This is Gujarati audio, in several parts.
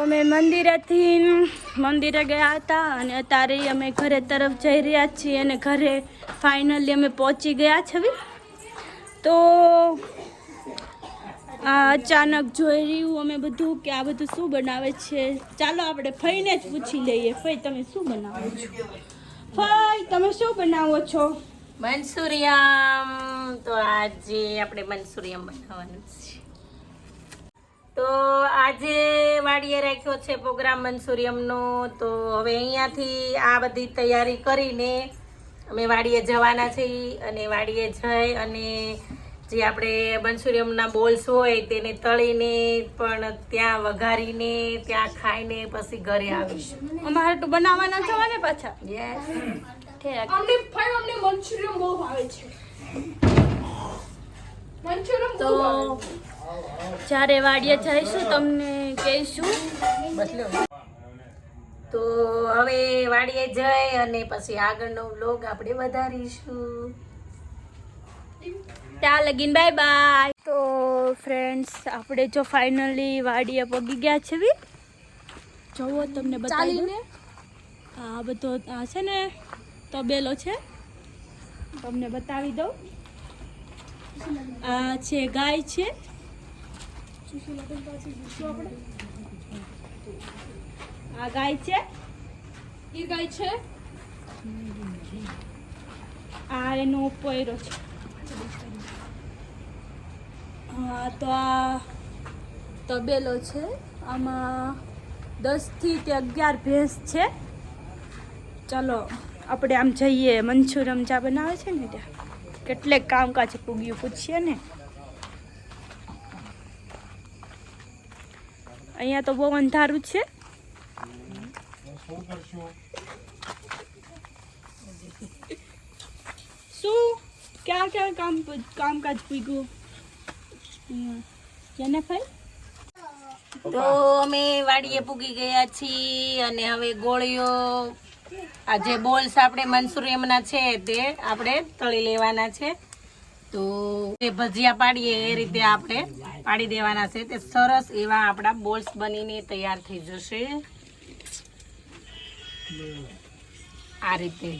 અમે મંદિરે ગયા હતા અને અત્યારે અમે ઘરે તરફ જઈ રહ્યા છીએ અને ઘરે ફાઇનલી અમે પહોંચી ગયા છીએ. તો આ અચાનક જોઈ રહ્યું અમે બધું કે આ બધું શું બનાવે છે. ચાલો આપણે ફઈને જ પૂછી લઈએ. ફઈ તમે શું બનાવો છો? ફઈ તમે શું બનાવો છો? મંચુરિયમ. તો આજે આપણે મંચુરિયમ બનાવવાનું છે. તો આજે વાડીએ રાખ્યો છે પ્રોગ્રામ મંચુરિયમનો. તો હવે અહીંયાથી આ બધી તૈયારી કરીને અમે વાડીએ જવાના છીએ અને વાડીએ જઈ અને જે આપણે મંચુરિયમના બોલ્સ હોય તેને તળીને પણ ત્યાં વઘારીને ત્યાં ખાઈને પછી ઘરે આવીશું. અમારે તો બનાવવાના છે ને પાછા. યસ. અમને મંચુરિયમ બહુ ભાવે છે. મંચુરિયમ તો જ્યારે વાડીએ જઈશું તમને કહીશું. તો હવે વાડીએ જઈ અને પછી આગળનો વ્લોગ આપણે વધારીશું. ત્યાં લગીન બાય બાય. તો ફ્રેન્ડ્સ આપણે જો ફાઇનલી વાડીએ પગી ગયા છે. જોવો તમને બતાવીને આ બધો આ છે ને તબેલો છે, તમને બતાવી દઉં. આ છે ગાય છે. આ ગાય છે, એ ગાય છે. આ એનો પોયરો છે. હા, તો આ તબેલો છે. આમાં 10 થી 11 ભેંસ છે. ચલો આપણે આમ જઈએ. મંચુરિયમ ચા બનાવે છે ને ત્યાં કેટલેક કામકાજ પૂગ્યું પૂછીએ ને. અહીંયા તો બહુ અંધારું છે. શું ક્યાં ક્યાં કામકાજ પૂગ્યું કેને ભાઈ? તો અમે વાડીએ પૂગી ગયા છીએ અને હવે ગોળીઓ આ જે બોલ્સ આપણે મંચુરિયમના છે તે આપણે તળી લેવાના છે. તો એ ભજીયા પાડીએ એ રીતે આપણે પાડી દેવાના છે. તે સરસ એવા આપણા બોલ્સ બનીને તૈયાર થઈ જશે આ રીતે.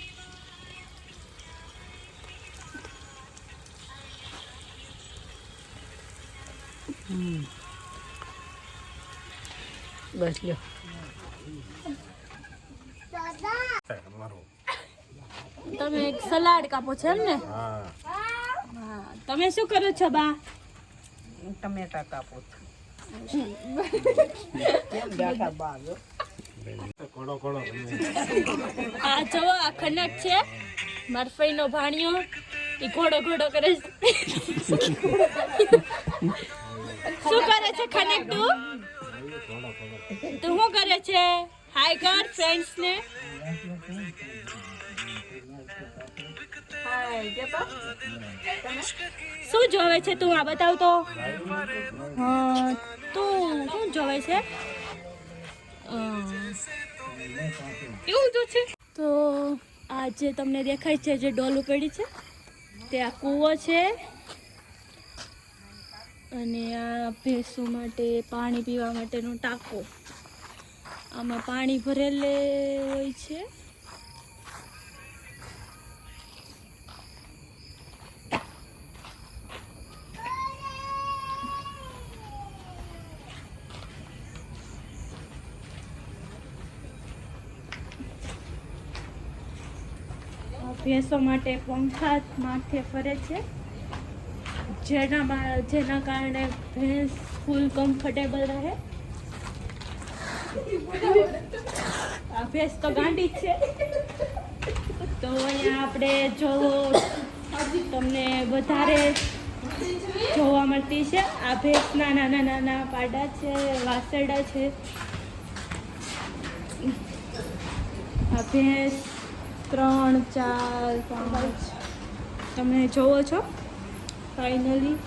બસ લ્યો. તમે એક સલાડ કાપો છો એમ ને? હા. તમે શું કરો છો બા? ટમેટા કાપો. આ જવો આ ખનક છે મરફઈનો ભાણિયો. એ ઘોડો ઘોડો કરે છે. શું કરે છે ખનક તું? તું શું કરે છે? હાય કર ફ્રેન્ડ્સ ને. શું જોવે છે તું? આ બતાવ તો. હા, તું શું જોવે છે? કેવું જો છે? તો આ જે તમને દેખાય છે જે ડોલું પડી છે તે આ કૂવો છે અને આ ભેંસો માટે પાણી પીવા માટેનો ટાંકો. આમાં પાણી ભરેલે હોય છે. ભેંસો માટે પંખા માથે ફરે છે જેના કારણે ભેંસ ફૂલ કમ્ફર્ટેબલ રહે. આ ભેંસ તો ગાંડી છે. તો અહીંયા આપણે જો તમને વધારે જોવા મળતી છે. આ ભેંસના નાના નાના પાડા છે, વાસરડા છે. આ ભેંસ 3, 4, 5 તમે જોવો છો ફાઇનલી.